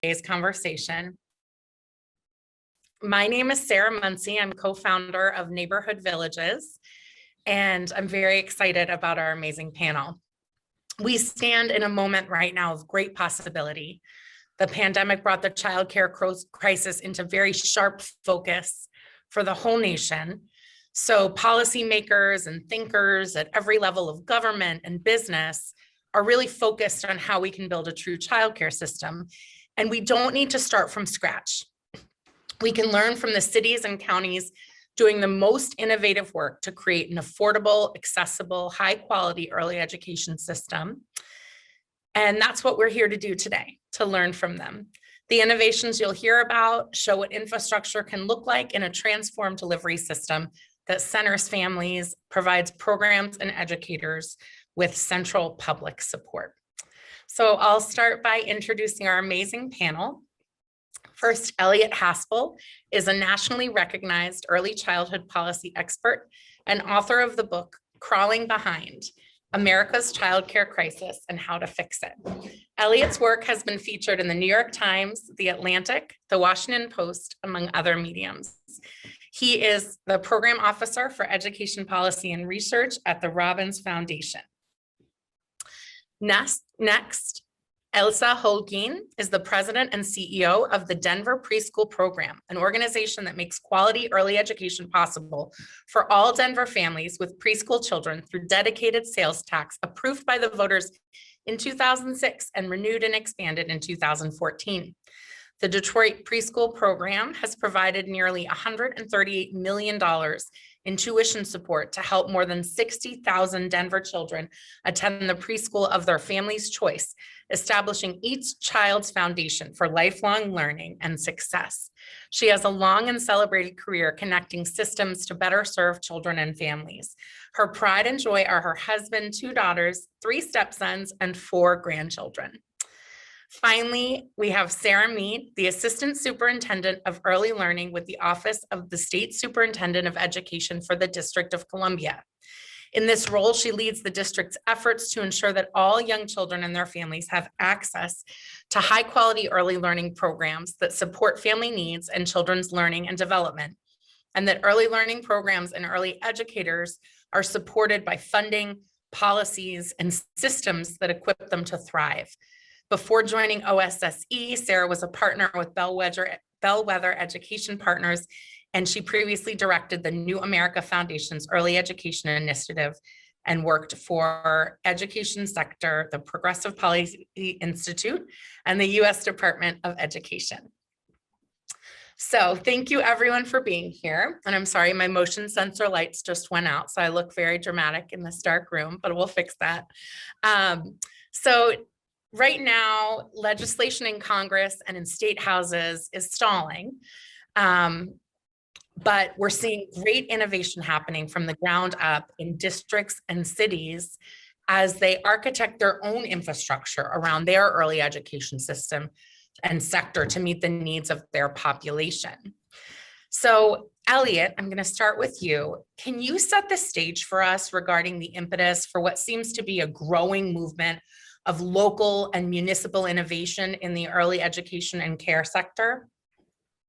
today's conversation. My name is Sarah Muncie. I'm co-founder of Neighborhood Villages, and I'm very excited about our amazing panel. We stand in a moment right now of great possibility. The pandemic brought the childcare crisis into very sharp focus for the whole nation. So policymakers and thinkers at every level of government and business are really focused on how we can build a true childcare system. And we don't need to start from scratch. We can learn from the cities and counties doing the most innovative work to create an affordable, accessible, high quality early education system. And that's what we're here to do today, to learn from them. The innovations you'll hear about show what infrastructure can look like in a transformed delivery system that centers families, provides programs and educators with central public support. So I'll start by introducing our amazing panel. First, Elliot Haspel is a nationally recognized early childhood policy expert and author of the book, Crawling Behind: America's Childcare Crisis and How to Fix It. Elliot's work has been featured in the New York Times, The Atlantic, The Washington Post, among other mediums. He is the Program Officer for Education Policy and Research at the Robbins Foundation. Next, Elsa Holguin is the president and CEO of the Denver Preschool Program, an organization that makes quality early education possible for all Denver families with preschool children through dedicated sales tax approved by the voters in 2006 and renewed and expanded in 2014. The Detroit Preschool Program has provided nearly $138 million in tuition support to help more than 60,000 Denver children attend the preschool of their family's choice, establishing each child's foundation for lifelong learning and success. She has a long and celebrated career connecting systems to better serve children and families. Her pride and joy are her husband, 2 daughters, 3 stepsons, and 4 grandchildren. Finally, we have Sarah Mead, the Assistant Superintendent of Early Learning with the Office of the State Superintendent of Education for the District of Columbia. In this role, she leads the district's efforts to ensure that all young children and their families have access to high-quality early learning programs that support family needs and children's learning and development, and that early learning programs and early educators are supported by funding, policies, and systems that equip them to thrive. Before joining OSSE, Sarah was a partner with Bellwether Education Partners, and she previously directed the New America Foundation's Early Education Initiative and worked for Education Sector, the Progressive Policy Institute, and the U.S. Department of Education. So thank you everyone for being here. And I'm sorry, my motion sensor lights just went out, so I look very dramatic in this dark room, but we'll fix that. Right now, legislation in Congress and in state houses is stalling, but we're seeing great innovation happening from the ground up in districts and cities as they architect their own infrastructure around their early education system and sector to meet the needs of their population. So, Elliot, I'm going to start with you. Can you set the stage for us regarding the impetus for what seems to be a growing movement of local and municipal innovation in the early education and care sector?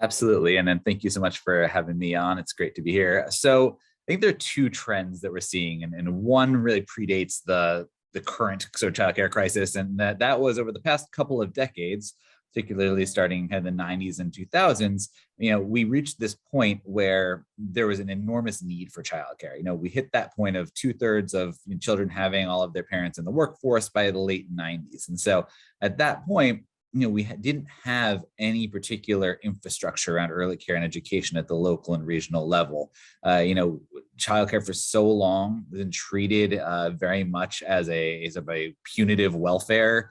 Absolutely. And then thank you so much for having me on. It's great to be here. So I think there are 2 trends that we're seeing, and one really predates the current sort of childcare crisis. And that was over the past couple of decades, particularly starting in the 90s and 2000s, we reached this point where there was an enormous need for childcare. We hit that point of 2/3 of children having all of their parents in the workforce by the late 90s. And so at that point, we didn't have any particular infrastructure around early care and education at the local and regional level. Childcare for so long has been treated very much as a punitive welfare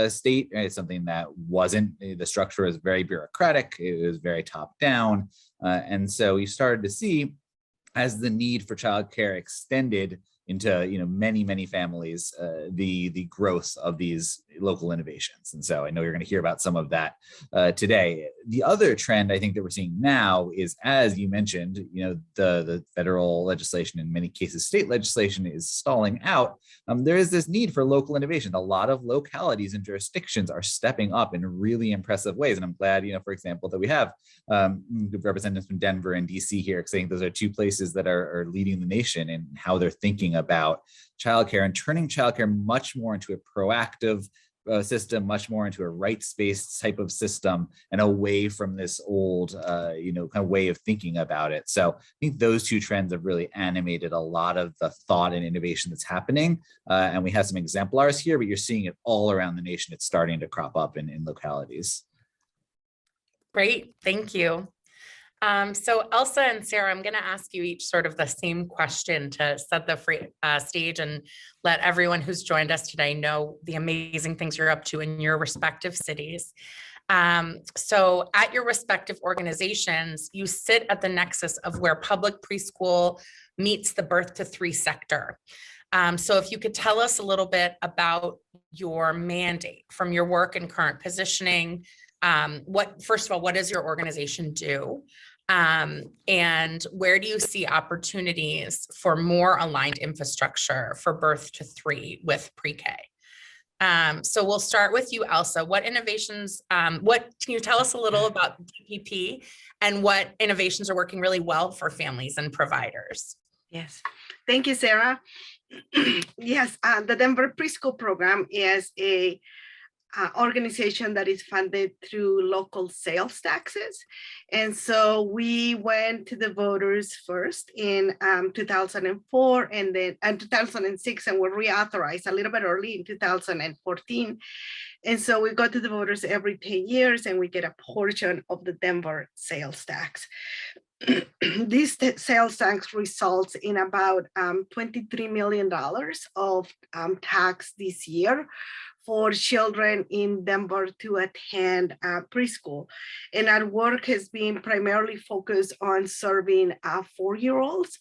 state. It's something that wasn't, the structure was very bureaucratic. It was very top down. And so you started to see, as the need for childcare extended into many families the growth of these local innovations. And so I know you're going to hear about some of that today. The other trend I think that we're seeing now is, as you mentioned, the federal legislation, in many cases state legislation, is stalling out. There is this need for local innovation. A lot of localities and jurisdictions are stepping up in really impressive ways. And I'm glad, for example, that we have representatives from Denver and DC here, saying those are two places that are leading the nation in how they're thinking about childcare and turning childcare much more into a proactive system, much more into a rights-based type of system, and away from this old, kind of way of thinking about it. So I think those two trends have really animated a lot of the thought and innovation that's happening. And we have some exemplars here, but you're seeing it all around the nation. It's starting to crop up in localities. Great, thank you. So Elsa and Sarah, I'm going to ask you each sort of the same question to set the stage and let everyone who's joined us today know the amazing things you're up to in your respective cities. So at your respective organizations, you sit at the nexus of where public preschool meets the birth to 3 sector. So if you could tell us a little bit about your mandate from your work and current positioning. First of all, what does your organization do? And where do you see opportunities for more aligned infrastructure for birth to 3 with pre-K? So we'll start with you, Elsa. What innovations, can you tell us a little about DPP and what innovations are working really well for families and providers? Yes, thank you, Sarah. Yes, the Denver Preschool Program is a organization that is funded through local sales taxes. And so we went to the voters first in 2004 and then 2006, and were reauthorized a little bit early in 2014. And so we go to the voters every 10 years and we get a portion of the Denver sales tax. This sales tax results in about $23 million of tax this year for children in Denver to attend preschool. And our work has been primarily focused on serving 4-year-olds.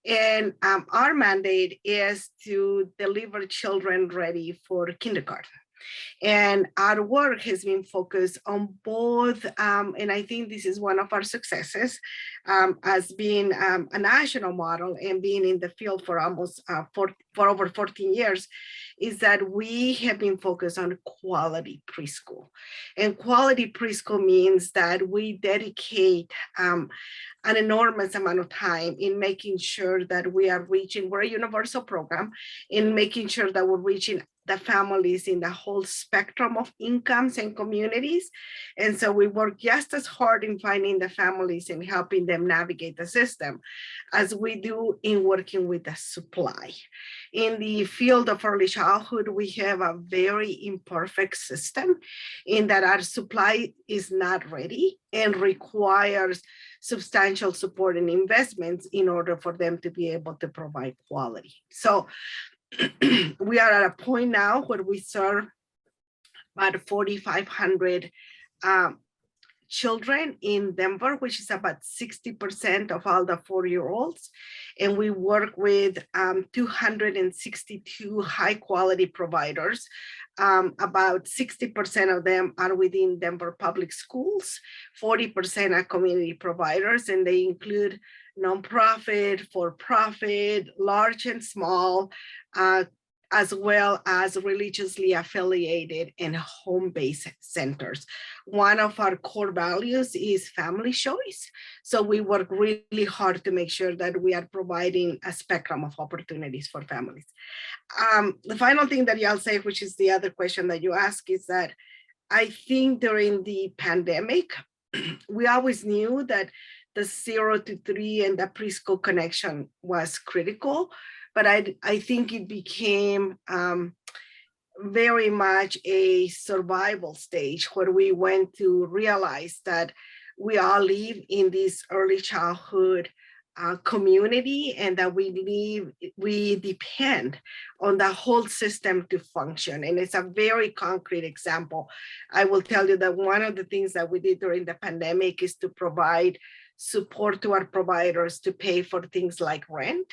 And our mandate is to deliver children ready for kindergarten. And our work has been focused on both, and I think this is one of our successes, as being a national model and being in the field for almost for over 14 years, is that we have been focused on quality preschool. And quality preschool means that we dedicate an enormous amount of time in making sure that we're a universal program, in making sure that we're reaching the families in the whole spectrum of incomes and communities. And so we work just as hard in finding the families and helping them navigate the system as we do in working with the supply. In the field of early childhood, we have a very imperfect system in that our supply is not ready and requires substantial support and investments in order for them to be able to provide quality. So we are at a point now where we serve about 4,500 children in Denver, which is about 60% of all the 4-year-olds. And we work with 262 high quality providers. About 60% of them are within Denver public schools, 40% are community providers, and they include nonprofit, for-profit, large and small, as well as religiously affiliated and home-based centers. One of our core values is family choice. So we work really hard to make sure that we are providing a spectrum of opportunities for families. The final thing that I'll say, which is the other question that you ask, is that I think during the pandemic, we always knew that the 0 to 3 and the preschool connection was critical, but I think it became very much a survival stage where we went to realize that we all live in this early childhood community, and that we depend on the whole system to function. And it's a very concrete example. I will tell you that one of the things that we did during the pandemic is to provide support to our providers to pay for things like rent.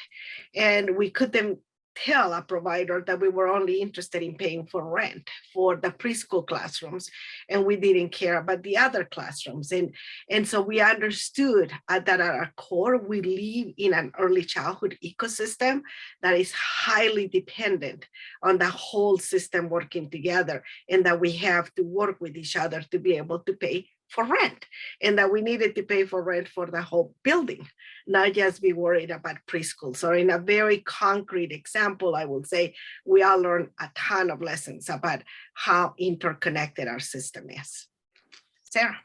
And we couldn't tell a provider that we were only interested in paying for rent for the preschool classrooms, and we didn't care about the other classrooms. And so we understood that at our core, we live in an early childhood ecosystem that is highly dependent on the whole system working together, and that we have to work with each other to be able to pay for rent, and that we needed to pay for rent for the whole building, not just be worried about preschool. So in a very concrete example, I will say we all learned a ton of lessons about how interconnected our system is. Sarah.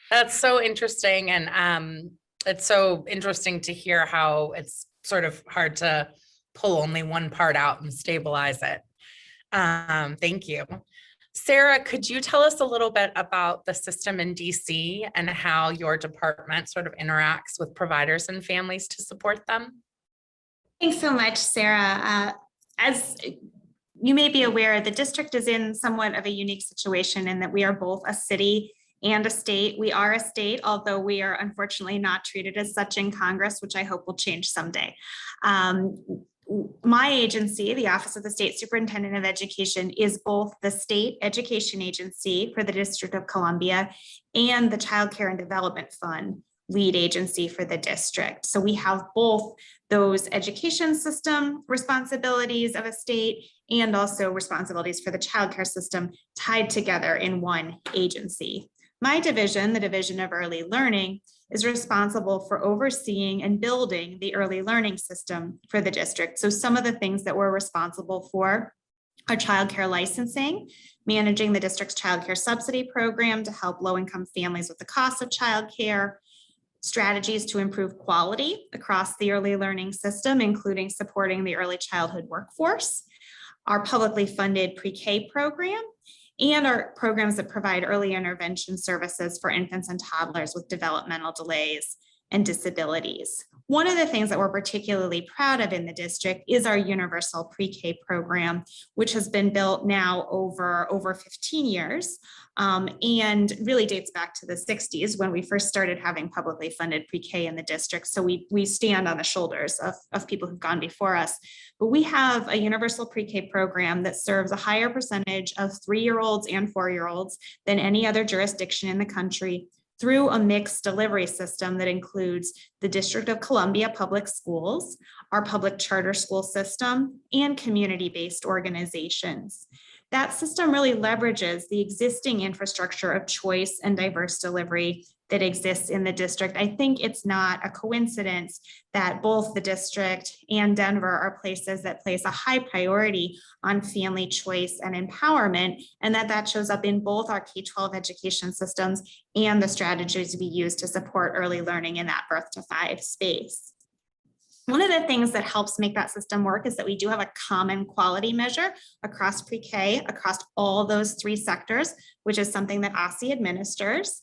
That's so interesting. And it's so interesting to hear how it's sort of hard to pull only one part out and stabilize it. Thank you. Sarah, could you tell us a little bit about the system in DC and how your department sort of interacts with providers and families to support them? Thanks so much, Sarah. As you may be aware, the district is in somewhat of a unique situation in that we are both a city and a state. We are a state, although we are unfortunately not treated as such in Congress, which I hope will change someday. My agency, the Office of the State Superintendent of Education, is both the state education agency for the District of Columbia and the Child Care and Development Fund lead agency for the district. So we have both those education system responsibilities of a state and also responsibilities for the child care system tied together in one agency. My division, the Division of Early Learning, is responsible for overseeing and building the early learning system for the district. So some of the things that we're responsible for are childcare licensing, managing the district's childcare subsidy program to help low-income families with the cost of childcare, strategies to improve quality across the early learning system, including supporting the early childhood workforce, our publicly funded pre-K program, and our programs that provide early intervention services for infants and toddlers with developmental delays and disabilities. One of the things that we're particularly proud of in the district is our universal pre-K program, which has been built now over 15 years and really dates back to the 60s when we first started having publicly funded pre-K in the district. So we stand on the shoulders of people who've gone before us. But we have a universal pre-K program that serves a higher percentage of 3-year-olds and 4-year-olds than any other jurisdiction in the country, through a mixed delivery system that includes the District of Columbia Public Schools, our public charter school system, and community-based organizations. That system really leverages the existing infrastructure of choice and diverse delivery that exists in the district. I think it's not a coincidence that both the district and Denver are places that place a high priority on family choice and empowerment, and that shows up in both our K-12 education systems and the strategies we use to support early learning in that birth to 5 space. One of the things that helps make that system work is that we do have a common quality measure across pre-K, across all those 3 sectors, which is something that OSSI administers.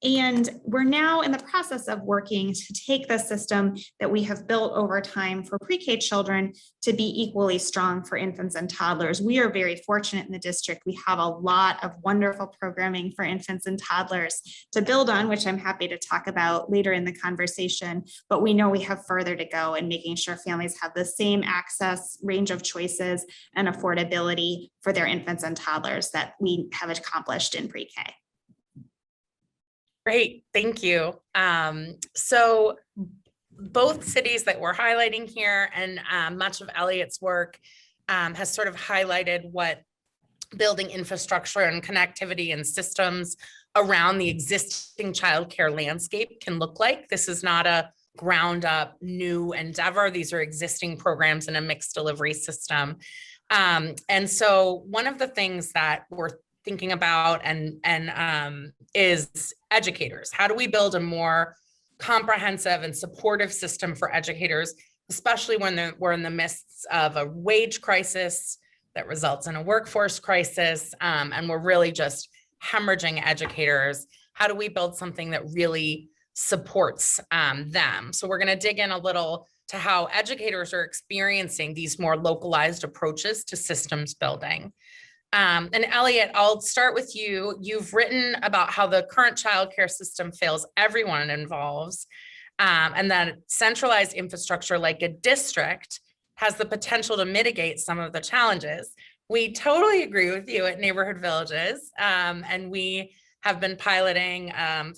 And we're now in the process of working to take the system that we have built over time for pre-K children to be equally strong for infants and toddlers. We are very fortunate in the district. We have a lot of wonderful programming for infants and toddlers to build on, which I'm happy to talk about later in the conversation, but we know we have further to go in making sure families have the same access, range of choices, and affordability for their infants and toddlers that we have accomplished in pre-K. Great, thank you. So both cities that we're highlighting here and much of Elliot's work has sort of highlighted what building infrastructure and connectivity and systems around the existing childcare landscape can look like. This is not a ground up new endeavor. These are existing programs in a mixed delivery system. And so one of the things that we're thinking about and is educators. How do we build a more comprehensive and supportive system for educators, especially when we're in the midst of a wage crisis that results in a workforce crisis, and we're really just hemorrhaging educators? How do we build something that really supports them. So we're going to dig in a little to how educators are experiencing these more localized approaches to systems building. And Elliot, I'll start with you. You've written about how the current childcare system fails everyone it involves, and that centralized infrastructure like a district has the potential to mitigate some of the challenges. We totally agree with you at Neighborhood Villages, and we have been piloting,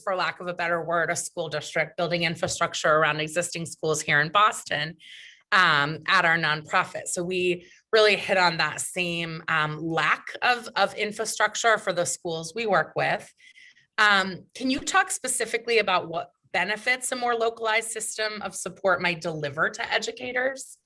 for lack of a better word, a school district, building infrastructure around existing schools here in Boston at our nonprofit. So we really hit on that same lack of infrastructure for the schools we work with. Can you talk specifically about what benefits a more localized system of support might deliver to educators?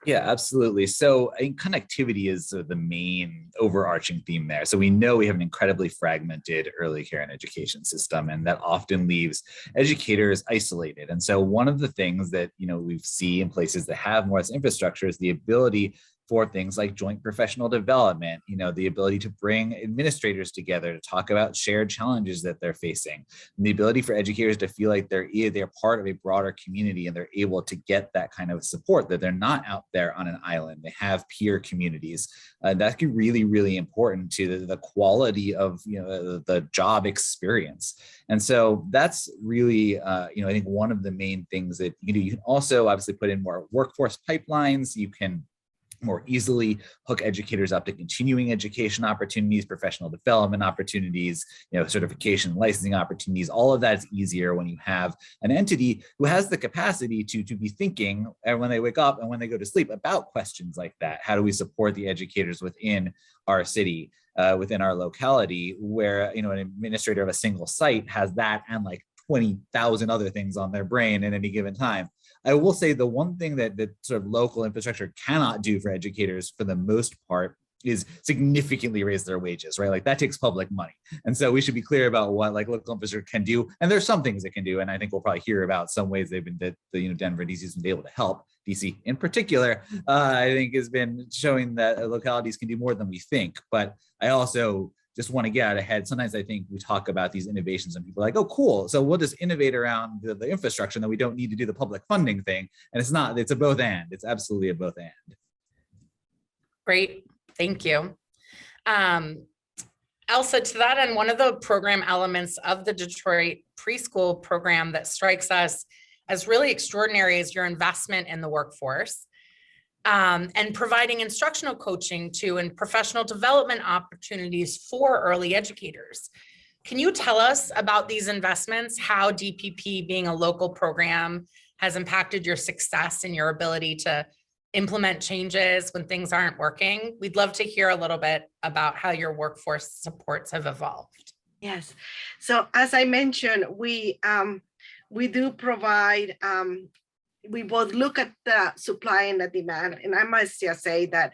Yeah, absolutely. So I think connectivity is the main overarching theme there. So we know we have an incredibly fragmented early care and education system, and that often leaves educators isolated. And so one of the things that we see in places that have more infrastructure is the ability for things like joint professional development, the ability to bring administrators together to talk about shared challenges that they're facing, and the ability for educators to feel like they're part of a broader community and they're able to get that kind of support, that they're not out there on an island. They have peer communities. That's really, really important to the quality of the job experience. And so that's really, I think one of the main things that you can also obviously put in more workforce pipelines. You can more easily hook educators up to continuing education opportunities, professional development opportunities, certification, licensing opportunities. All of that is easier when you have an entity who has the capacity to be thinking when they wake up and when they go to sleep about questions like that. How do we support the educators within our city, within our locality, where an administrator of a single site has that and like 20,000 other things on their brain at any given time. I will say the one thing that sort of local infrastructure cannot do for educators for the most part is significantly raise their wages, right? Like that takes public money. And so we should be clear about what like local infrastructure can do. And there's some things it can do. And I think we'll probably hear about some ways that Denver and DC has been able to help. DC in particular, I think has been showing that localities can do more than we think. But I also just want to get out ahead. Sometimes I think we talk about these innovations and people are like, oh, cool. So we'll just innovate around the infrastructure and then we don't need to do the public funding thing. And it's not, it's a both and. It's absolutely a both and. Great, thank you. Elsa, to that end, one of the program elements of the Detroit preschool program that strikes us as really extraordinary is your investment in the workforce. And providing instructional coaching to and professional development opportunities for early educators. Can you tell us about these investments, how DPP being a local program has impacted your success and your ability to implement changes when things aren't working? We'd love to hear a little bit about how your workforce supports have evolved. Yes. So as I mentioned, we do provide we both look at the supply and the demand, and I must just say that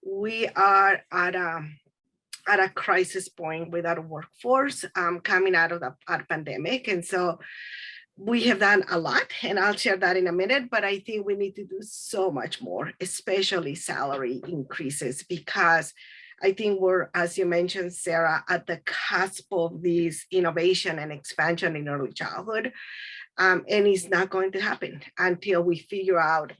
we are at a crisis point with our workforce coming out of the pandemic, and so we have done a lot, and I'll share that in a minute. But I think we need to do so much more, especially salary increases, because I think we're, as you mentioned, Sarah, at the cusp of this innovation and expansion in early childhood. And it's not going to happen until we figure out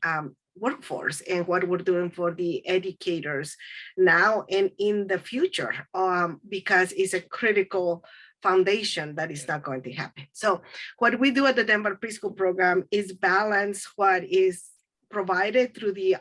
workforce and what we're doing for the educators now and in the future, because it's a critical foundation that is not going to happen. So what we do at the Denver Preschool program is balance what is provided through the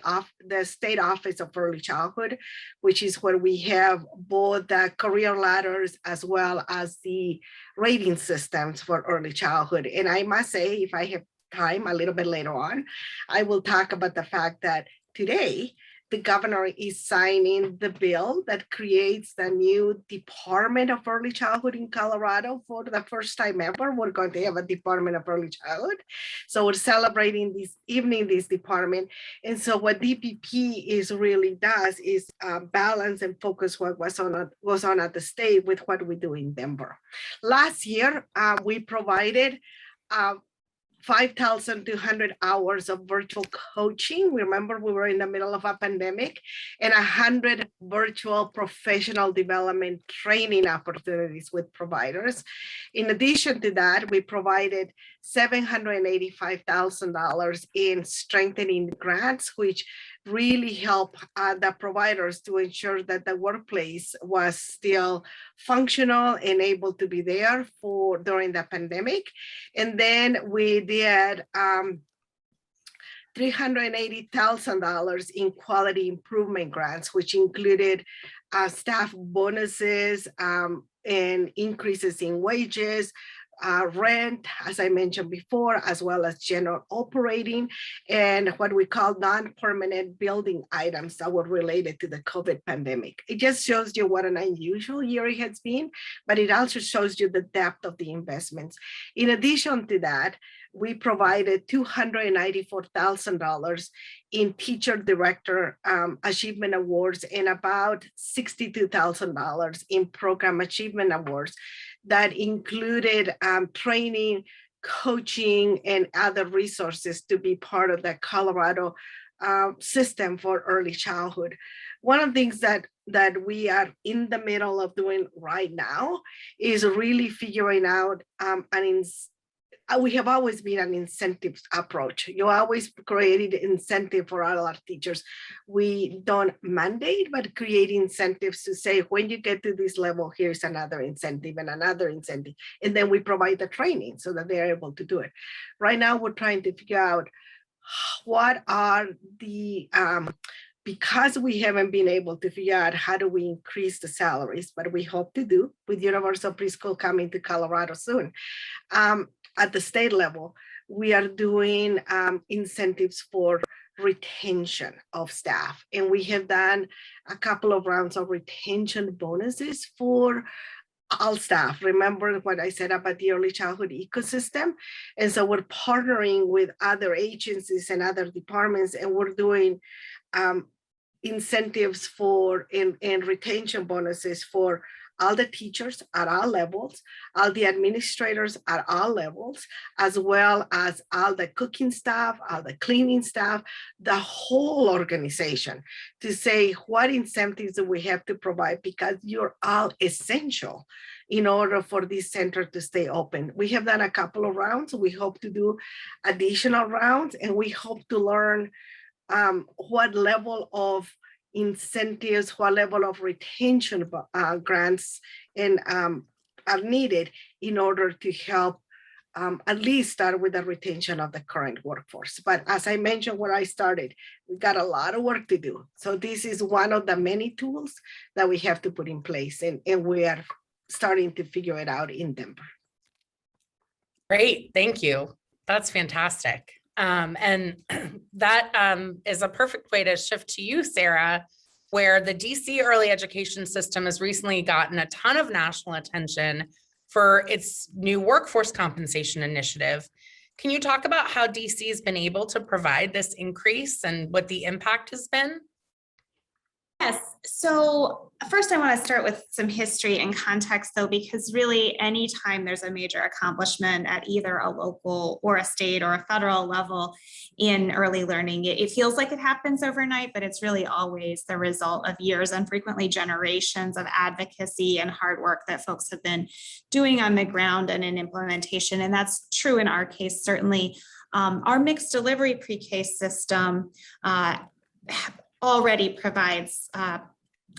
State Office of Early Childhood, which is where we have both the career ladders as well as the rating systems for early childhood. And I must say, if I have time a little bit later on, I will talk about the fact that today, the governor is signing the bill that creates the new Department of Early Childhood in Colorado. For the first time ever, we're going to have a Department of Early Childhood. So we're celebrating this evening, this department. And so what DPP really does is balance and focus what goes on at the state with what we do in Denver. Last year, we provided 5,200 hours of virtual coaching. Remember, we were in the middle of a pandemic, and 100 virtual professional development training opportunities with providers. In addition to that, we provided $785,000 in strengthening grants, which really help the providers to ensure that the workplace was still functional and able to be there for during the pandemic. And then we did $380,000 in quality improvement grants, which included staff bonuses and increases in wages, rent, as I mentioned before, as well as general operating and what we call non-permanent building items that were related to the COVID pandemic. It just shows you what an unusual year it has been, but it also shows you the depth of the investments. In addition to that, we provided $294,000 in teacher director achievement awards and about $62,000 in program achievement awards that included training, coaching, and other resources to be part of the Colorado system for early childhood. One of the things that we are in the middle of doing right now is really figuring out we have always been an incentives approach. You always created incentive for all our teachers. We don't mandate, but create incentives to say, when you get to this level, here's another incentive and another incentive. And then we provide the training so that they're able to do it. Right now, we're trying to figure out what are the, because we haven't been able to figure out how do we increase the salaries, but we hope to do with Universal Preschool coming to Colorado soon. At the state level, we are doing incentives for retention of staff. And we have done a couple of rounds of retention bonuses for all staff. Remember what I said about the early childhood ecosystem? And so we're partnering with other agencies and other departments, and we're doing incentives for and retention bonuses for all the teachers at all levels, all the administrators at all levels, as well as all the cooking staff, all the cleaning staff, the whole organization, to say what incentives do we have to provide, because you're all essential in order for this center to stay open. We have done a couple of rounds. We hope to do additional rounds, and we hope to learn what level of incentives, what level of retention grants and are needed in order to help at least start with the retention of the current workforce. But as I mentioned when I started, we got a lot of work to do. So this is one of the many tools that we have to put in place, and we are starting to figure it out in Denver. Great, thank you. That's fantastic. And that is a perfect way to shift to you, Sarah, where the DC early education system has recently gotten a ton of national attention for its new workforce compensation initiative. Can you talk about how DC has been able to provide this increase and what the impact has been? Yes. So first I want to start with some history and context, though, because really anytime there's a major accomplishment at either a local or a state or a federal level in early learning, it feels like it happens overnight, but it's really always the result of years and frequently generations of advocacy and hard work that folks have been doing on the ground and in implementation. And that's true in our case, certainly. Our mixed delivery pre-K system already provides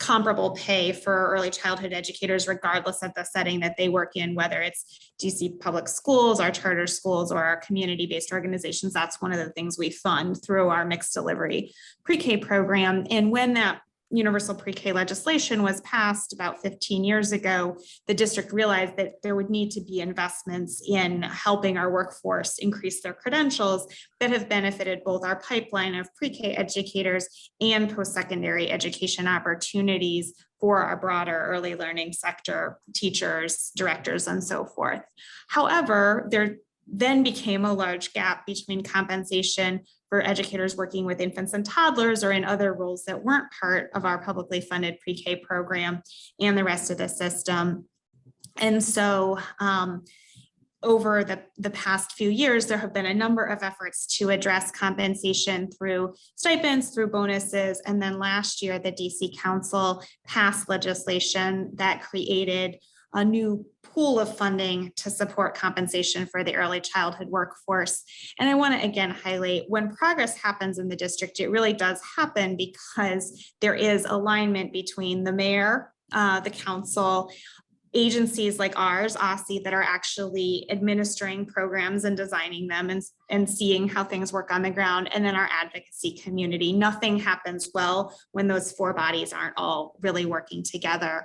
comparable pay for early childhood educators, regardless of the setting that they work in, whether it's DC public schools, our charter schools, or our community-based organizations. That's one of the things we fund through our mixed delivery pre-K program. And when that universal pre-K legislation was passed about 15 years ago, the district realized that there would need to be investments in helping our workforce increase their credentials that have benefited both our pipeline of pre-K educators and post-secondary education opportunities for our broader early learning sector, teachers, directors, and so forth. However, there then became a large gap between compensation for educators working with infants and toddlers or in other roles that weren't part of our publicly funded pre-K program and the rest of the system. And so over the past few years, there have been a number of efforts to address compensation through stipends, through bonuses. And then last year, the DC Council passed legislation that created a new pool of funding to support compensation for the early childhood workforce. And I want to again highlight, when progress happens in the district, it really does happen because there is alignment between the mayor, the council, agencies like ours, OSSI, that are actually administering programs and designing them and seeing how things work on the ground, and then our advocacy community. Nothing happens well when those four bodies aren't all really working together.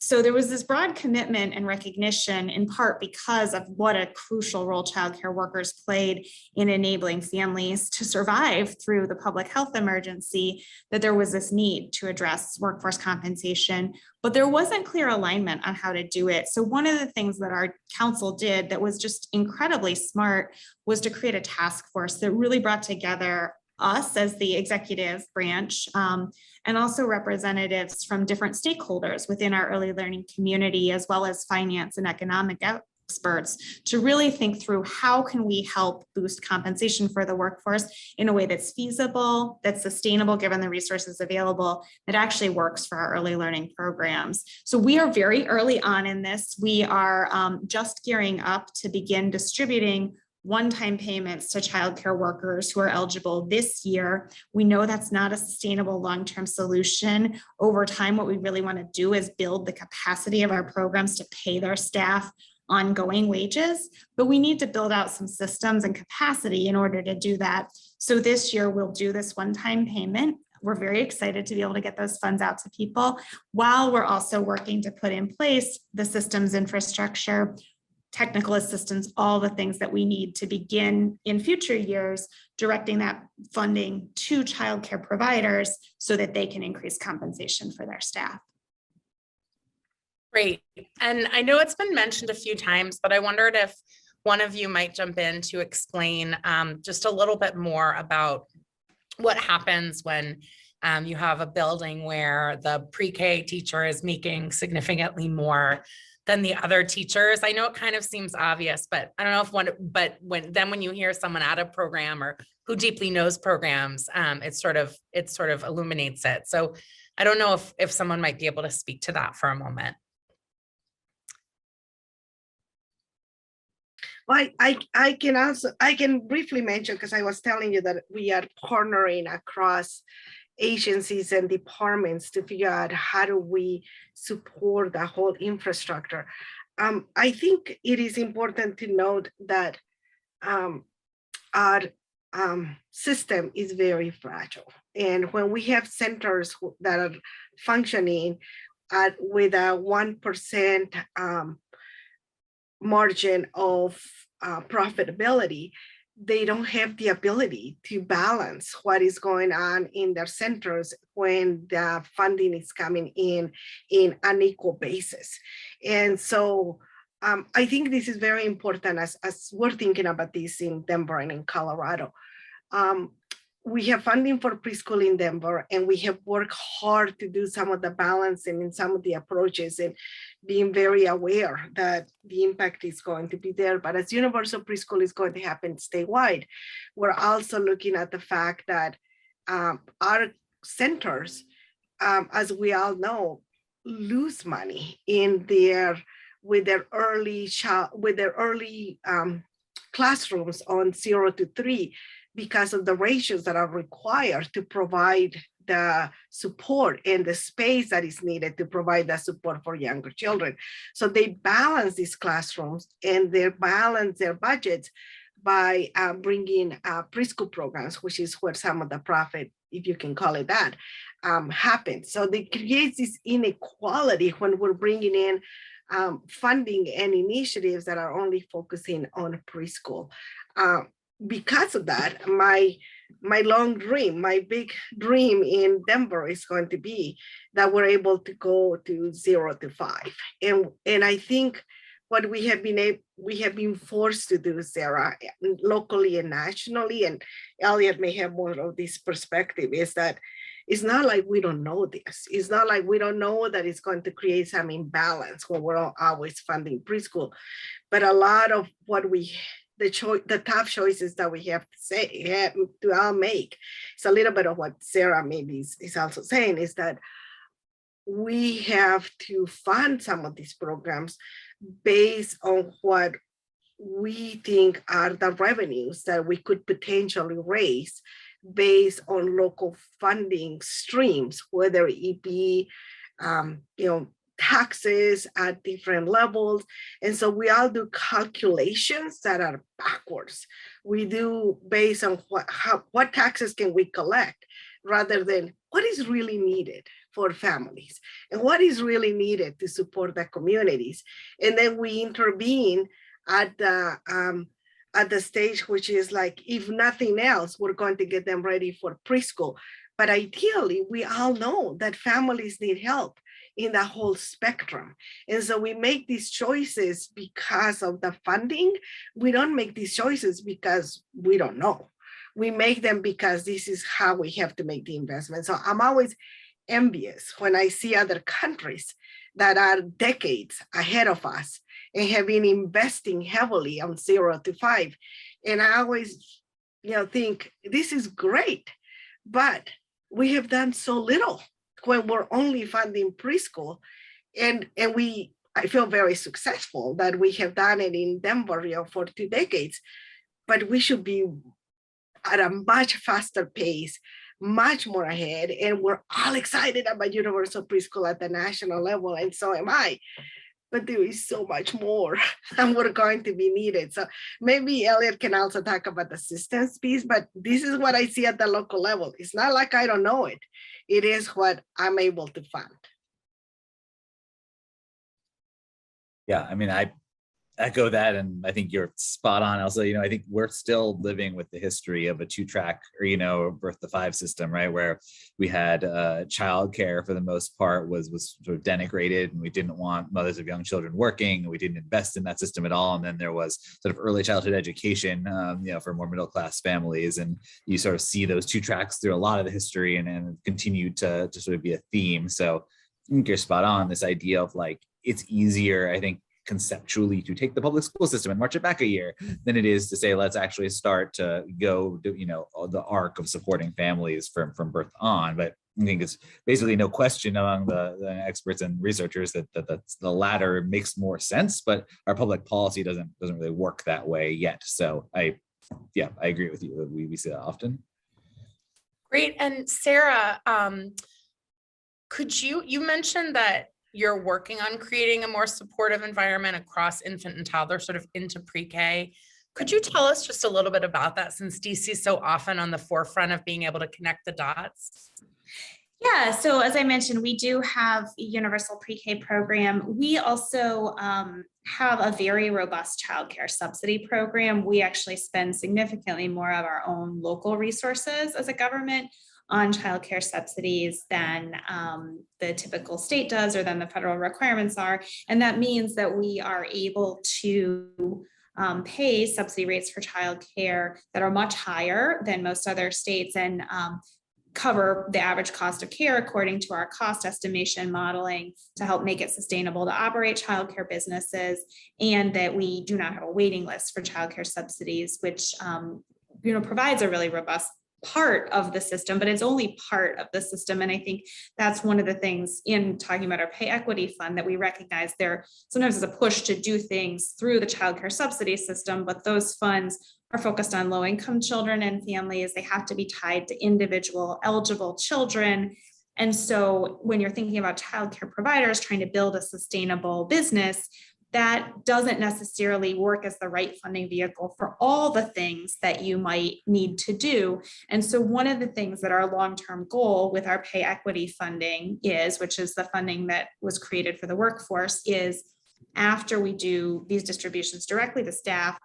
So there was this broad commitment and recognition, in part because of what a crucial role childcare workers played in enabling families to survive through the public health emergency, that there was this need to address workforce compensation, but there wasn't clear alignment on how to do it. So one of the things that our council did that was just incredibly smart was to create a task force that really brought together us as the executive branch, and also representatives from different stakeholders within our early learning community, as well as finance and economic experts, to really think through how can we help boost compensation for the workforce in a way that's feasible, that's sustainable given the resources available, that actually works for our early learning programs. So we are very early on in this. We are just gearing up to begin distributing one-time payments to childcare workers who are eligible this year. We know that's not a sustainable long-term solution. Over time, what we really want to do is build the capacity of our programs to pay their staff ongoing wages, but we need to build out some systems and capacity in order to do that. So this year we'll do this one-time payment. We're very excited to be able to get those funds out to people, while we're also working to put in place the systems infrastructure, technical assistance, all the things that we need to begin in future years directing that funding to childcare providers so that they can increase compensation for their staff. Great. And I know it's been mentioned a few times, but I wondered if one of you might jump in to explain just a little bit more about what happens when you have a building where the pre-K teacher is making significantly more than the other teachers. I know it kind of seems obvious, but I don't know if when you hear someone at a program or who deeply knows programs, it sort of illuminates it. So I don't know if someone might be able to speak to that for a moment. Well, I can briefly mention, because I was telling you that we are partnering across agencies and departments to figure out how do we support the whole infrastructure. I think it is important to note that our system is very fragile. And when we have centers that are functioning with a 1% margin of profitability, they don't have the ability to balance what is going on in their centers when the funding is coming in an equal basis. And so I think this is very important as we're thinking about this in Denver and in Colorado. We have funding for preschool in Denver, and we have worked hard to do some of the balancing in some of the approaches and being very aware that the impact is going to be there. But as universal preschool is going to happen statewide, we're also looking at the fact that our centers, as we all know, lose money with their early classrooms on 0 to 3. Because of the ratios that are required to provide the support and the space that is needed to provide that support for younger children. So they balance these classrooms and they balance their budgets by bringing preschool programs, which is where some of the profit, if you can call it that, happens. So they create this inequality when we're bringing in funding and initiatives that are only focusing on preschool. Because of that, my long dream, my big dream in Denver is going to be that we're able to go to 0 to 5. And I think what we have been forced to do, Sarah, locally and nationally, and Elliot may have more of this perspective, is that it's not like we don't know this. It's not like we don't know that it's going to create some imbalance when we're always funding preschool. but a lot of what the tough choices that we have to all make. It's a little bit of what Sarah maybe is also saying, is that we have to fund some of these programs based on what we think are the revenues that we could potentially raise based on local funding streams, whether it be taxes at different levels. And so we all do calculations that are backwards. We do based on what taxes can we collect, rather than what is really needed for families and what is really needed to support the communities. And then we intervene at the stage, which is like, if nothing else, we're going to get them ready for preschool. But ideally, we all know that families need help in the whole spectrum. And so we make these choices because of the funding. We don't make these choices because we don't know. We make them because this is how we have to make the investment. So I'm always envious when I see other countries that are decades ahead of us and have been investing heavily on 0 to 5. And I always, think this is great, but we have done so little when we're only funding preschool. And I feel very successful that we have done it in Denver for 2 decades, but we should be at a much faster pace, much more ahead. And we're all excited about universal preschool at the national level, and so am I. But there is so much more and we're going to be needed. So maybe Elliot can also talk about the systems piece, but this is what I see at the local level. It's not like I don't know it. It is what I'm able to fund. Yeah, I mean, I echo that, and I think you're spot on. Also, I think we're still living with the history of a 2-track or birth to 5 system, right? Where we had childcare for the most part was sort of denigrated, and we didn't want mothers of young children working, and we didn't invest in that system at all. And then there was sort of early childhood education, for more middle class families, and you sort of see those 2 tracks through a lot of the history, and continue to sort of be a theme. So I think you're spot on. This idea of like, it's easier, I think, conceptually to take the public school system and march it back a year than it is to say, let's actually start to go do, the arc of supporting families from birth on. But I think it's basically no question among the experts and researchers that the latter makes more sense, but our public policy doesn't really work that way yet. So I agree with you. We see that often. Great. And Sarah, could you mentioned that you're working on creating a more supportive environment across infant and toddler, sort of into pre-K. Could you tell us just a little bit about that, since DC is so often on the forefront of being able to connect the dots? Yeah, so as I mentioned, we do have a universal pre-K program. We also have a very robust childcare subsidy program. We actually spend significantly more of our own local resources as a government on childcare subsidies than the typical state does, or than the federal requirements are. And that means that we are able to pay subsidy rates for childcare that are much higher than most other states, and cover the average cost of care according to our cost estimation modeling to help make it sustainable to operate childcare businesses, and that we do not have a waiting list for childcare subsidies, which provides a really robust part of the system, but it's only part of the system. And I think that's one of the things in talking about our pay equity fund that we recognize there sometimes is a push to do things through the childcare subsidy system, but those funds are focused on low-income children and families. They have to be tied to individual eligible children. And so when you're thinking about childcare providers trying to build a sustainable business, that doesn't necessarily work as the right funding vehicle for all the things that you might need to do. And so one of the things that our long-term goal with our pay equity funding is, which is the funding that was created for the workforce, is after we do these distributions directly to staff,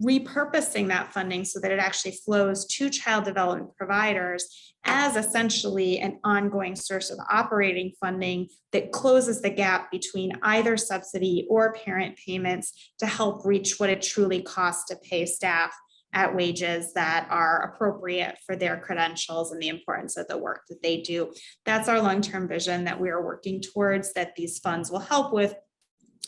repurposing that funding so that it actually flows to child development providers as essentially an ongoing source of operating funding that closes the gap between either subsidy or parent payments to help reach what it truly costs to pay staff at wages that are appropriate for their credentials and the importance of the work that they do. That's our long-term vision that we are working towards, that these funds will help with.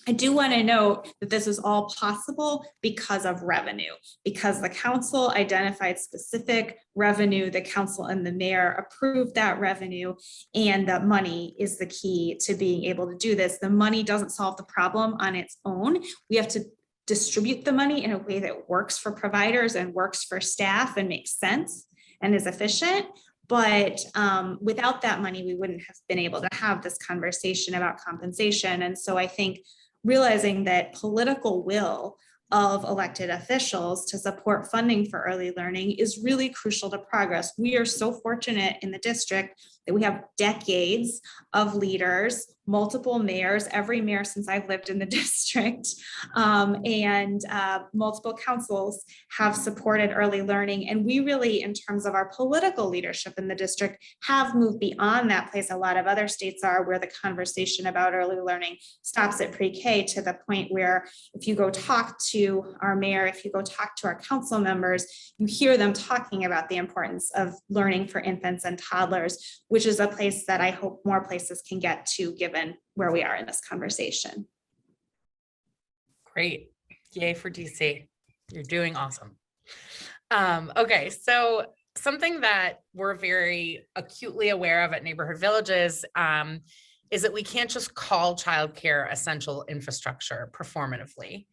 I do want to note that this is all possible because of revenue, because the council identified specific revenue, the council and the mayor approved that revenue, and that money is the key to being able to do this. The money doesn't solve the problem on its own. We have to distribute the money in a way that works for providers and works for staff and makes sense and is efficient. But without that money, we wouldn't have been able to have this conversation about compensation. And so I think realizing that political will of elected officials to support funding for early learning is really crucial to progress. We are so fortunate in the district that we have decades of leaders, multiple mayors, every mayor since I've lived in the district, and multiple councils have supported early learning. And we really, in terms of our political leadership in the district, have moved beyond that place a lot of other states are, where the conversation about early learning stops at pre-K, to the point where if you go talk to our mayor, if you go talk to our council members, you hear them talking about the importance of learning for infants and toddlers, which is a place that I hope more places can get to, given where we are in this conversation. Great. Yay for DC. You're doing awesome. Okay, so something that we're very acutely aware of at Neighborhood Villages is that we can't just call childcare essential infrastructure performatively.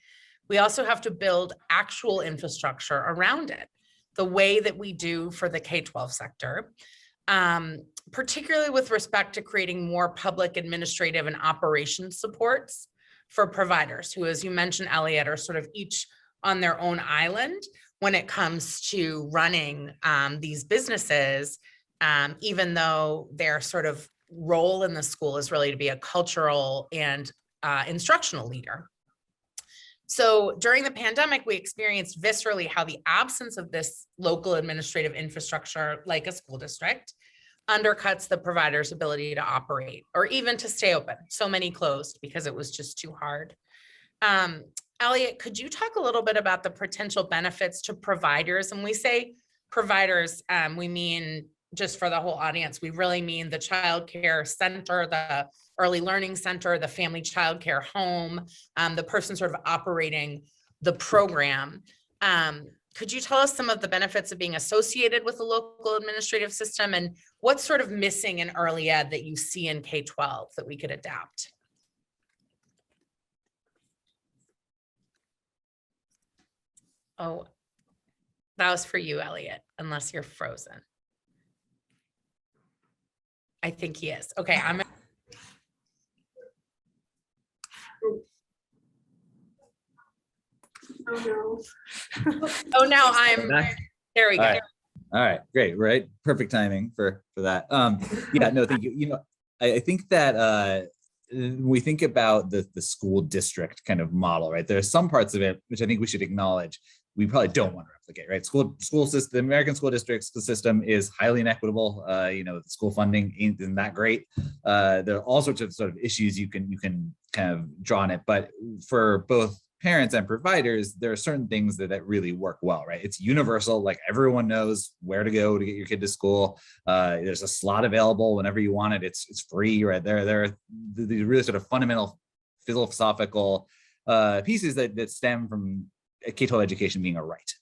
We also have to build actual infrastructure around it, the way that we do for the K-12 sector, particularly with respect to creating more public administrative and operations supports for providers who, as you mentioned, Elliot, are sort of each on their own island when it comes to running these businesses, even though their sort of role in the school is really to be a cultural and instructional leader. So during the pandemic, we experienced viscerally how the absence of this local administrative infrastructure, like a school district, undercuts the provider's ability to operate or even to stay open. So many closed because it was just too hard. Elliot, could you talk a little bit about the potential benefits to providers? And we say providers, we mean, just for the whole audience, we really mean the child care center, the early learning center, the family child care home, the person sort of operating the program. Could you tell us some of the benefits of being associated with the local administrative system, and what's sort of missing in early ed that you see in K-12 that we could adapt? Oh, that was for you, Elliot, unless you're frozen. I think he is. Okay, I'm. Oh no. Oh, now I'm. There we go. All right, great, right? Perfect timing for that. Yeah, no, thank you. You know, I think that when we think about the school district kind of model, right? There are some parts of it which I think we should acknowledge we probably don't want to replicate, right? School system, the American school district system is highly inequitable. You know, the school funding isn't that great. There are all sorts of sort of issues you can kind of draw on it, but for both parents and providers, there are certain things that really work well, right? It's universal, like everyone knows where to go to get your kid to school. There's a slot available whenever you want it. It's free, right? There are the really sort of fundamental philosophical pieces that stem from K-12 education being a right,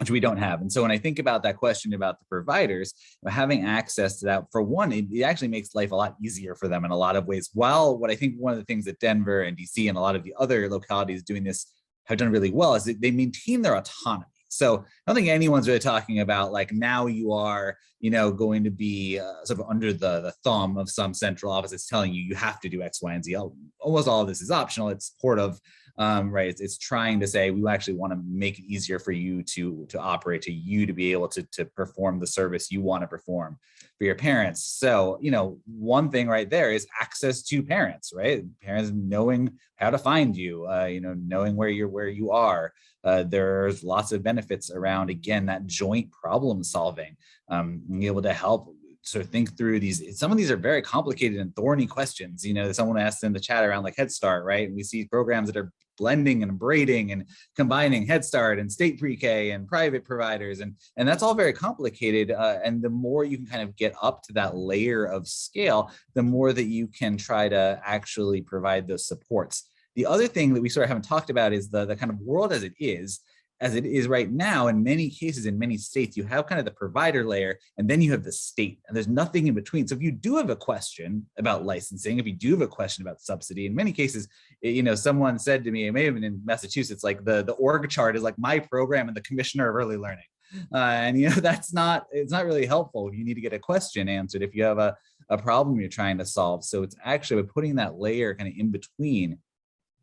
which we don't have. And so when I think about that question about the providers, having access to that, for one, it actually makes life a lot easier for them in a lot of ways. While what I think one of the things that Denver and DC and a lot of the other localities doing this have done really well is that they maintain their autonomy. So I don't think anyone's really talking about like now you are, you know, going to be sort of under the thumb of some central office that's telling you have to do X, Y, and Z. Almost all of this is optional. It's supportive. Right, it's trying to say we actually want to make it easier for you to operate, to you to be able to perform the service you want to perform for your parents. So, you know, one thing right there is access to parents, right? Parents knowing how to find you, you know, knowing where you are. There's lots of benefits around, again, that joint problem solving, being able to help sort of think through these. Some of these are very complicated and thorny questions. You know, someone asked in the chat around like Head Start, right? And we see programs that are blending and braiding and combining Head Start and state pre-K and private providers. And that's all very complicated. And the more you can kind of get up to that layer of scale, the more that you can try to actually provide those supports. The other thing that we sort of haven't talked about is the kind of world as it is right now. In many cases, in many states, you have kind of the provider layer, and then you have the state, and there's nothing in between. So if you do have a question about licensing, if you do have a question about subsidy, in many cases, someone said to me, it may have been in Massachusetts, like the org chart is like my program and the commissioner of early learning. It's not really helpful if you need to get a question answered, if you have a problem you're trying to solve. So it's actually by putting that layer kind of in between,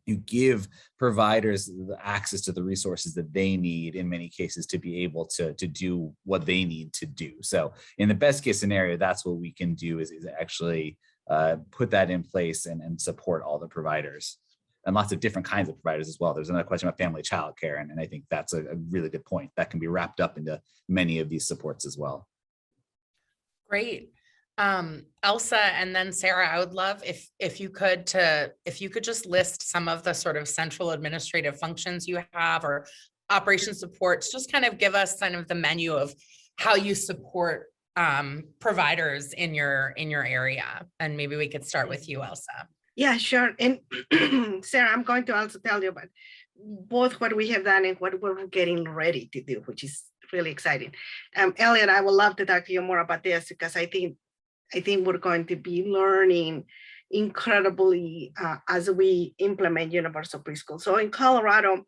you give providers the access to the resources that they need in many cases to be able to do what they need to do. So in the best case scenario, that's what we can do is actually put that in place and support all the providers and lots of different kinds of providers as well. There's another question about family childcare, and I think that's a really good point that can be wrapped up into many of these supports as well. Great. Elsa and then Sarah, I would love if you could just list some of the sort of central administrative functions you have or operation supports, just kind of give us kind of the menu of how you support providers in your area. And maybe we could start with you, Elsa. Yeah, sure. And Sarah, I'm going to also tell you about both what we have done and what we're getting ready to do, which is really exciting. Elliot, I would love to talk to you more about this because I think we're going to be learning incredibly as we implement universal preschool. So in Colorado,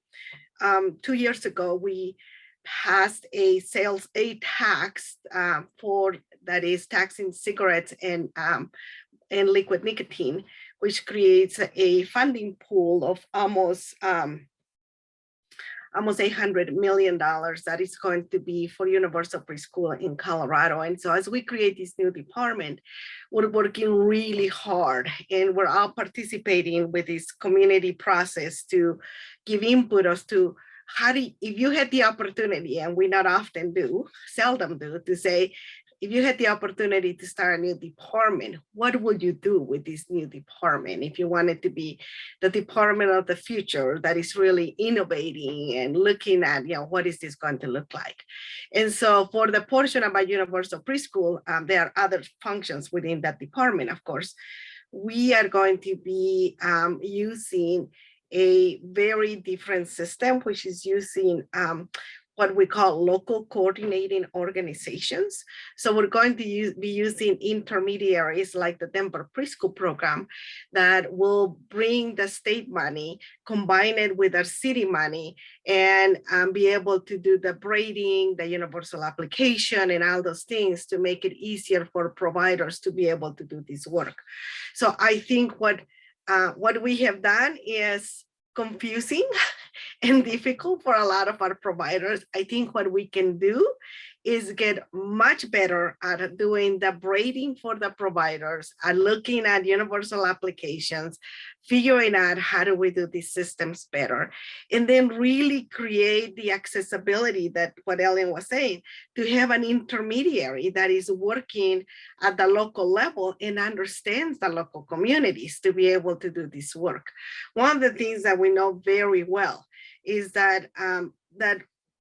2 years ago, we passed a tax that is taxing cigarettes and liquid nicotine, which creates a funding pool of almost $800 million that is going to be for universal preschool in Colorado. And so as we create this new department, we're working really hard and we're all participating with this community process to give input as to if you had the opportunity, and we not often do, seldom do, to say, if you had the opportunity to start a new department, what would you do with this new department? If you wanted to be the department of the future that is really innovating and looking at, what is this going to look like? And so for the portion about universal preschool, there are other functions within that department, of course. We are going to be using a very different system, which is using what we call local coordinating organizations. So we're going to be using intermediaries like the Denver Preschool program that will bring the state money, combine it with our city money, and be able to do the braiding, the universal application, and all those things to make it easier for providers to be able to do this work. So I think what we have done is confusing and difficult for a lot of our providers. I think what we can do is get much better at doing the braiding for the providers, at looking at universal applications, figuring out how do we do these systems better, and then really create the accessibility that what Ellen was saying, to have an intermediary that is working at the local level and understands the local communities to be able to do this work. One of the things that we know very well is that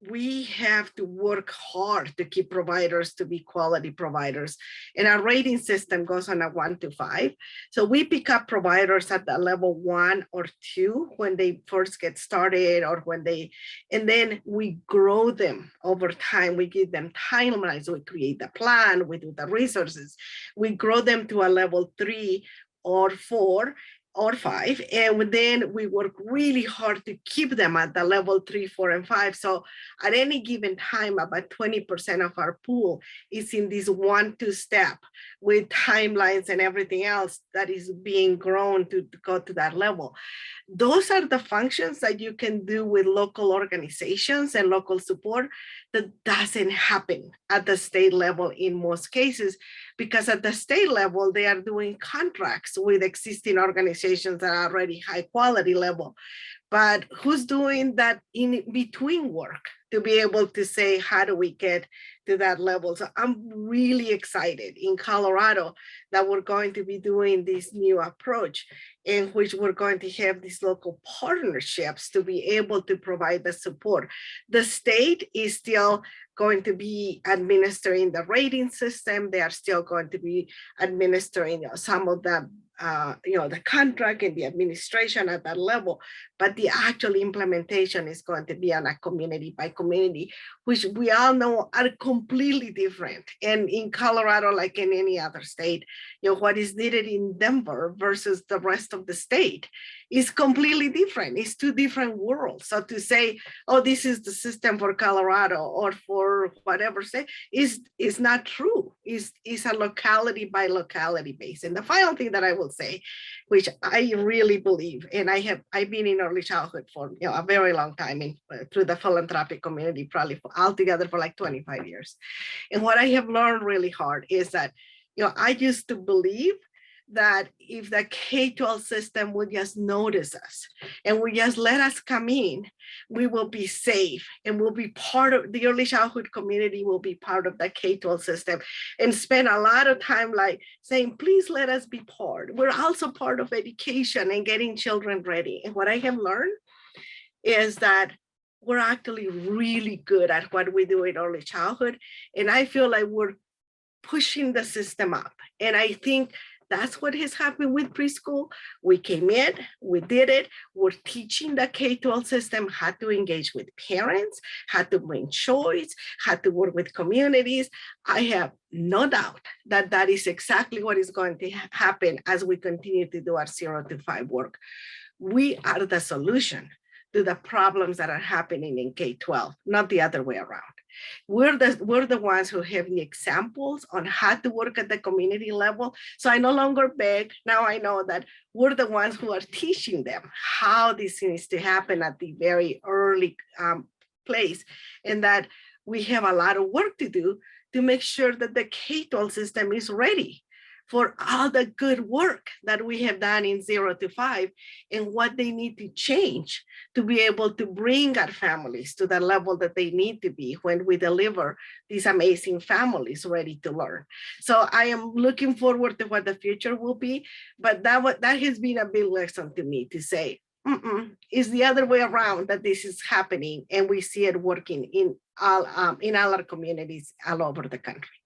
we have to work hard to keep providers to be quality providers. And our rating system goes on a 1 to 5. So we pick up providers at the level 1 or 2 when they first get started, and then we grow them over time. We give them timelines, we create the plan, we do the resources. We grow them to a level 3 or 4 or 5, and then we work really hard to keep them at the level 3, 4, and 5. So at any given time, about 20% of our pool is in this 1-2 step with timelines and everything else that is being grown to go to that level. Those are the functions that you can do with local organizations and local support that doesn't happen at the state level in most cases, because at the state level, they are doing contracts with existing organizations that are already high quality level. But who's doing that in between work to be able to say, how do we get to that level? So I'm really excited in Colorado that we're going to be doing this new approach in which we're going to have these local partnerships to be able to provide the support. The state is still going to be administering the rating system. They are still going to be administering some of the the contract and the administration at that level, but the actual implementation is going to be on a community by community, which we all know are completely different. And in Colorado, like in any other state, what is needed in Denver versus the rest of the state is completely different. It's two different worlds. So to say, oh, this is the system for Colorado or for whatever state is not true. Is a locality by locality base. And the final thing that I will say, which I really believe, and I've been in early childhood for a very long time through the philanthropic community, probably altogether for like 25 years. And what I have learned really hard is that, I used to believe that if the K-12 system would just notice us and would just let us come in, we will be safe and we'll be part of the early childhood community, will be part of the K-12 system, and spend a lot of time like saying, please let us be part. We're also part of education and getting children ready. And what I have learned is that we're actually really good at what we do in early childhood. And I feel like we're pushing the system up. And I think that's what has happened with preschool. We came in, we did it. We're teaching the K-12 system how to engage with parents, how to bring choice, how to work with communities. I have no doubt that that is exactly what is going to happen as we continue to do our 0 to 5 work. We are the solution to the problems that are happening in K-12, not the other way around. We're the ones who have the examples on how to work at the community level. So I no longer beg. Now I know that we're the ones who are teaching them how this needs to happen at the very early place, and that we have a lot of work to do to make sure that the K-12 system is ready for all the good work that we have done in 0 to 5 and what they need to change to be able to bring our families to the level that they need to be when we deliver these amazing families ready to learn. So I am looking forward to what the future will be, but that has been a big lesson to me to say, it's the other way around that this is happening, and we see it working in all our communities all over the country.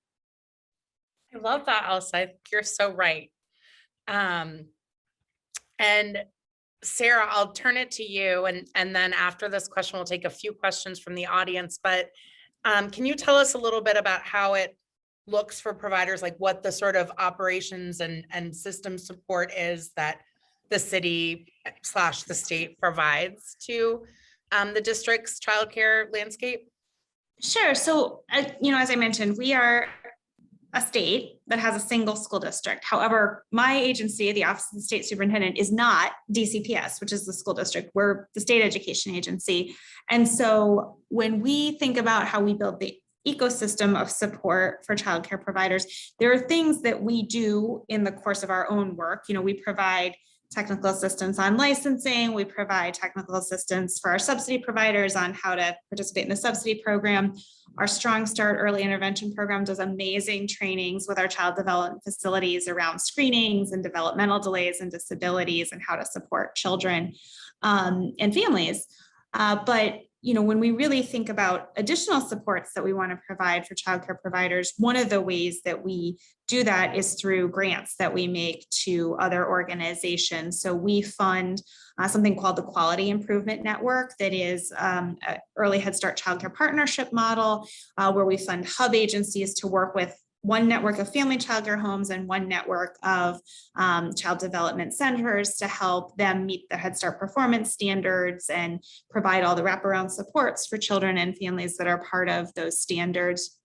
I love that, Elsa. I think you're so right. And Sarah, I'll turn it to you. And then after this question, we'll take a few questions from the audience. But can you tell us a little bit about how it looks for providers, like what the sort of operations and system support is that the city / the state provides to the district's childcare landscape? Sure. So, as I mentioned, we are a state that has a single school district. However, my agency, the Office of the State Superintendent, is not DCPS, which is the school district. We're the state education agency. And so when we think about how we build the ecosystem of support for childcare providers, there are things that we do in the course of our own work. We provide technical assistance on licensing. We provide technical assistance for our subsidy providers on how to participate in the subsidy program. Our Strong Start early intervention program does amazing trainings with our child development facilities around screenings and developmental delays and disabilities and how to support children and families. But when we really think about additional supports that we want to provide for childcare providers, one of the ways that we do that is through grants that we make to other organizations. So we fund something called the Quality Improvement Network, that is an early Head Start childcare partnership model, where we fund hub agencies to work with one network of family childcare homes and one network of child development centers to help them meet the Head Start performance standards and provide all the wraparound supports for children and families that are part of those standards.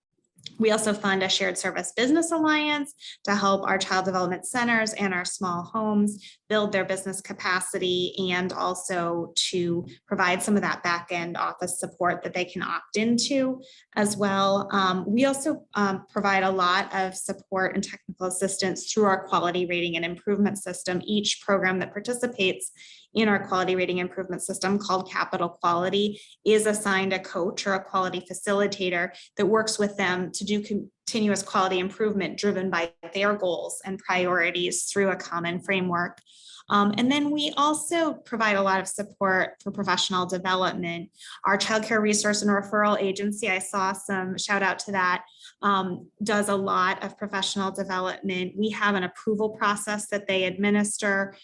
We also fund a shared service business alliance to help our child development centers and our small homes build their business capacity, and also to provide some of that back end office support that they can opt into as well. We also provide a lot of support and technical assistance through our quality rating and improvement system. Each program that participates in our quality rating improvement system, called Capital Quality, is assigned a coach or a quality facilitator that works with them to do continuous quality improvement driven by their goals and priorities through a common framework. And then we also provide a lot of support for professional development. Our childcare resource and referral agency, I saw some shout out to that, does a lot of professional development. We have an approval process that they administer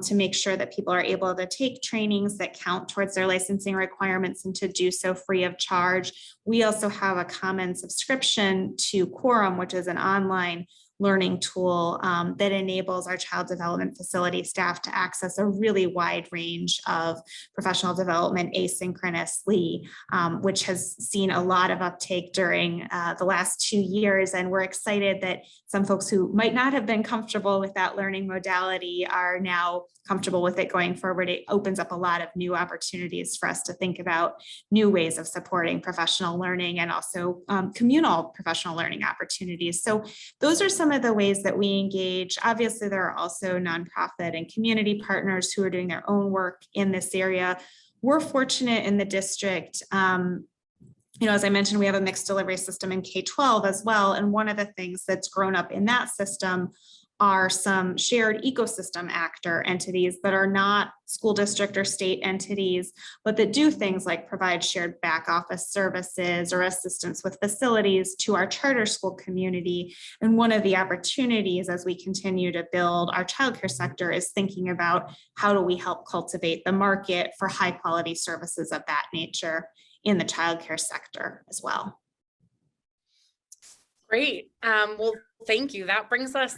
to make sure that people are able to take trainings that count towards their licensing requirements and to do so free of charge. We also have a common subscription to Quorum, which is an online learning tool that enables our child development facility staff to access a really wide range of professional development asynchronously, which has seen a lot of uptake during the last 2 years. And we're excited that some folks who might not have been comfortable with that learning modality are now comfortable with it going forward. It opens up a lot of new opportunities for us to think about new ways of supporting professional learning and also communal professional learning opportunities. So those are some of the ways that we engage. Obviously, there are also nonprofit and community partners who are doing their own work in this area. We're fortunate in the district. As I mentioned, we have a mixed delivery system in K-12 as well. And one of the things that's grown up in that system are some shared ecosystem actor entities that are not school district or state entities, but that do things like provide shared back office services or assistance with facilities to our charter school community. And one of the opportunities as we continue to build our childcare sector is thinking about how do we help cultivate the market for high quality services of that nature in the childcare sector as well. Great. Well, thank you. That brings us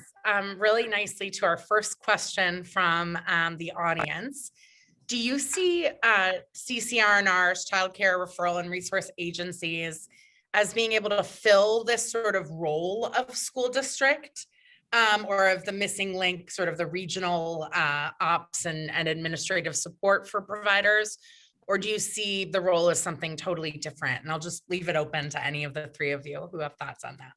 really nicely to our first question from the audience. Do you see CCR&R's childcare referral and resource agencies as being able to fill this sort of role of school district or of the missing link, sort of the regional ops and administrative support for providers? Or do you see the role as something totally different? And I'll just leave it open to any of the three of you who have thoughts on that.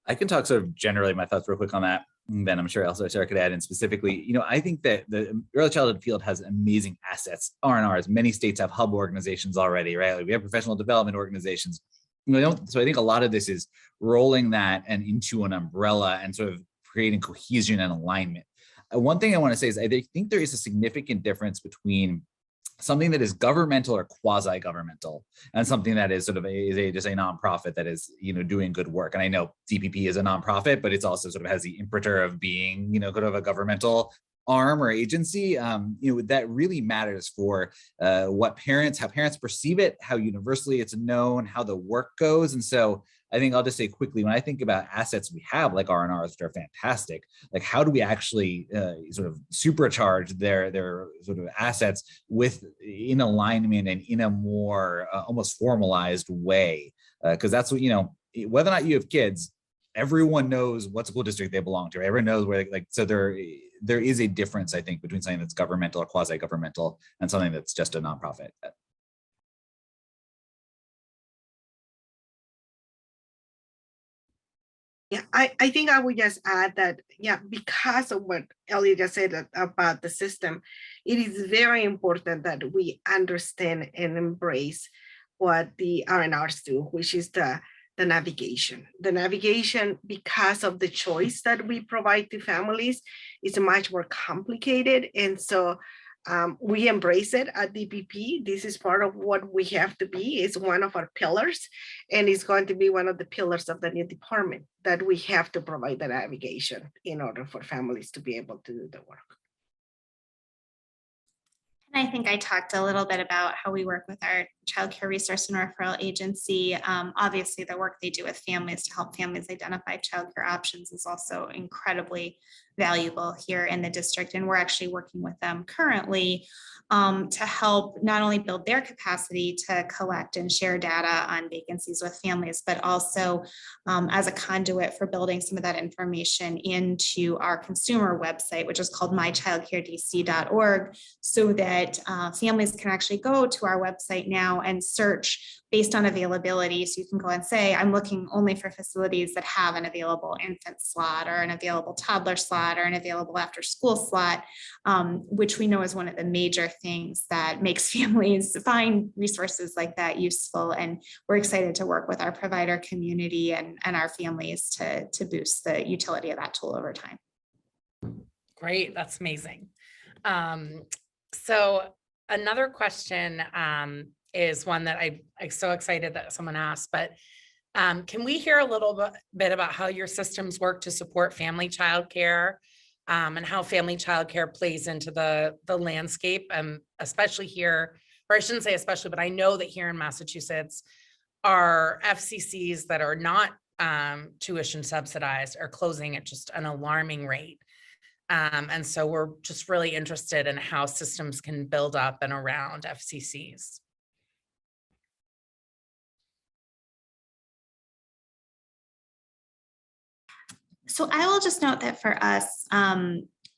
I can talk sort of generally my thoughts real quick on that. And then I'm sure also Sarah could add in specifically. I think that the early childhood field has amazing assets. R&Rs, many states have hub organizations already, right? Like we have professional development organizations. So I think a lot of this is rolling that and into an umbrella and sort of creating cohesion and alignment. One thing I want to say is I think there is a significant difference between something that is governmental or quasi-governmental and something that is sort of just a nonprofit that is, doing good work. And I know DPP is a nonprofit, but it's also sort of has the imprimatur of being, kind of a governmental arm or agency. That really matters for how parents perceive it, how universally it's known, how the work goes. And so I think I'll just say quickly, when I think about assets we have like R&Rs that are fantastic, like how do we actually sort of supercharge their sort of assets in alignment and in a more almost formalized way? Because that's what, whether or not you have kids, everyone knows what school district they belong to. Everyone knows where, so there is a difference, I think, between something that's governmental or quasi-governmental and something that's just a nonprofit. Yeah, I think I would just add that, because of what Elliot just said about the system, it is very important that we understand and embrace what the R&Rs do, which is the navigation. The navigation, because of the choice that we provide to families, is much more complicated. And so we embrace it at DPP. This is part of what we have to be. It's one of our pillars, and it's going to be one of the pillars of the new department that we have to provide the navigation in order for families to be able to do the work. And I think I talked a little bit about how we work with our childcare resource and referral agency. Obviously, the work they do with families to help families identify childcare options is also incredibly valuable here in the district. And we're actually working with them currently to help not only build their capacity to collect and share data on vacancies with families, but also as a conduit for building some of that information into our consumer website, which is called mychildcaredc.org, so that families can actually go to our website now and search based on availability. So you can go and say, I'm looking only for facilities that have an available infant slot or an available toddler slot or an available after school slot, which we know is one of the major things that makes families find resources like that useful. And we're excited to work with our provider community and our families to boost the utility of that tool over time. Great, that's amazing. So another question is one that I'm so excited that someone asked, but can we hear a little bit about how your systems work to support family childcare and how family childcare plays into the landscape, especially here, or I shouldn't say especially, but I know that here in Massachusetts, our FCCs that are not tuition subsidized are closing at just an alarming rate. And so we're just really interested in how systems can build up and around FCCs. So I will just note that for us,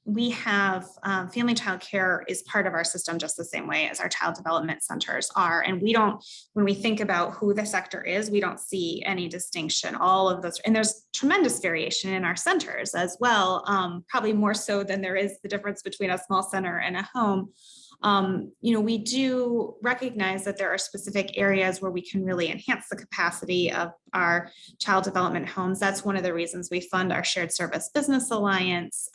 we have family child care is part of our system just the same way as our child development centers are. And we don't, when we think about who the sector is, we don't see any distinction. All of those, and there's tremendous variation in our centers as well, probably more so than there is the difference between a small center and a home. We do recognize that there are specific areas where we can really enhance the capacity of our child development homes. That's one of the reasons we fund our Shared Service Business Alliance,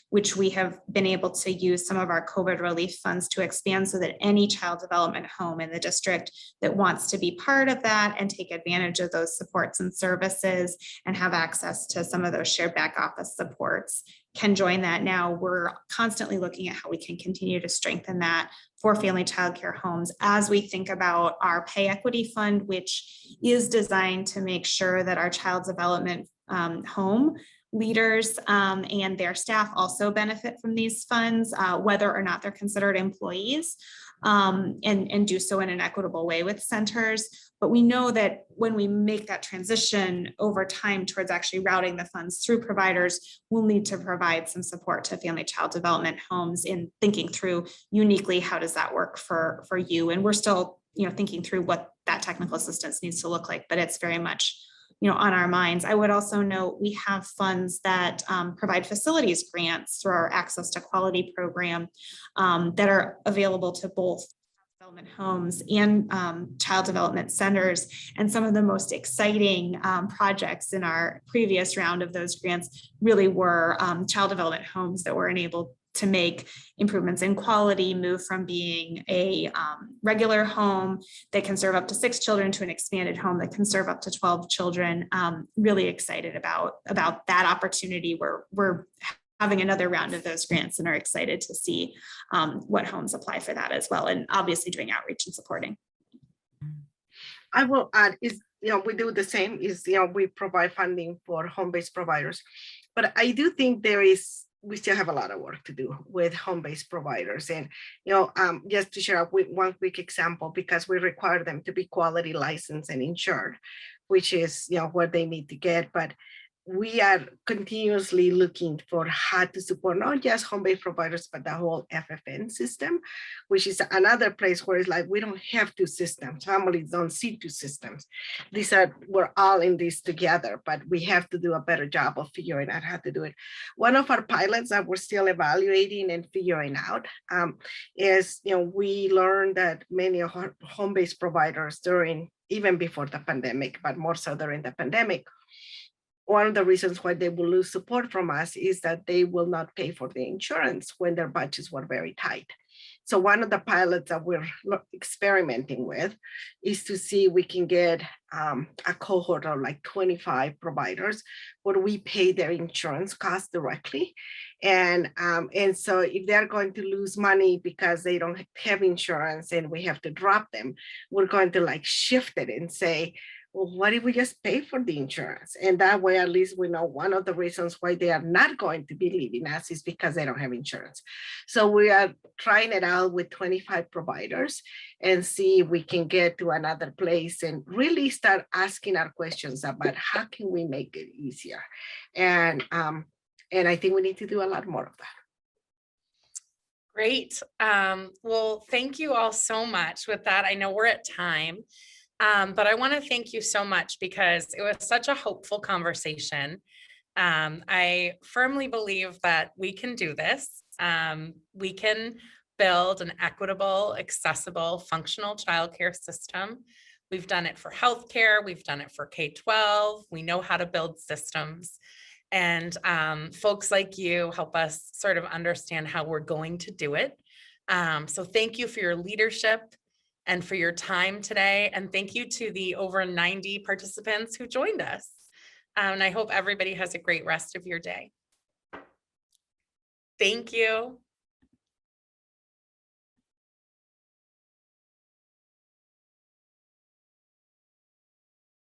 which we have been able to use some of our COVID relief funds to expand so that any child development home in the district that wants to be part of that and take advantage of those supports and services and have access to some of those shared back office supports can join that. Now we're constantly looking at how we can continue to strengthen that for family childcare homes as we think about our pay equity fund, which is designed to make sure that our child development home leaders and their staff also benefit from these funds, whether or not they're considered employees, and do so in an equitable way with centers. But we know that when we make that transition over time towards actually routing the funds through providers, we'll need to provide some support to family child development homes in thinking through uniquely, how does that work for you? And we're still, thinking through what that technical assistance needs to look like, but it's very much on our minds. I would also note we have funds that provide facilities grants through our Access to Quality program that are available to both development homes and child development centers. And some of the most exciting projects in our previous round of those grants really were child development homes that were enabled to make improvements in quality, move from being a regular home that can serve up to 6 children to an expanded home that can serve up to 12 children. Really excited about that opportunity. We're having another round of those grants and are excited to see what homes apply for that as well. And obviously doing outreach and supporting. I will add is, we do the same is, we provide funding for home-based providers, but I do think we still have a lot of work to do with home-based providers. And, just to share with one quick example, because we require them to be quality licensed and insured, which is, what they need to get. But we are continuously looking for how to support not just home-based providers, but the whole FFN system, which is another place where it's like, we don't have 2 systems. Families don't see 2 systems. We're all in this together, but we have to do a better job of figuring out how to do it. One of our pilots that we're still evaluating and figuring out is, we learned that many of our home-based providers even before the pandemic, but more so during the pandemic, one of the reasons why they will lose support from us is that they will not pay for the insurance when their budgets were very tight. So one of the pilots that we're experimenting with is to see if we can get a cohort of like 25 providers where we pay their insurance costs directly. And so if they're going to lose money because they don't have insurance and we have to drop them, we're going to shift it and say, well, what if we just pay for the insurance? And that way, at least we know one of the reasons why they are not going to be leaving us is because they don't have insurance. So we are trying it out with 25 providers and see if we can get to another place and really start asking our questions about how can we make it easier. And I think we need to do a lot more of that. Great. Well, thank you all so much. With that, I know we're at time. But I want to thank you so much because it was such a hopeful conversation. I firmly believe that we can do this. We can build an equitable, accessible, functional childcare system. We've done it for healthcare. We've done it for K-12. We know how to build systems. And folks like you help us sort of understand how we're going to do it. So thank you for your leadership and for your time today. And thank you to the over 90 participants who joined us. And I hope everybody has a great rest of your day. Thank you.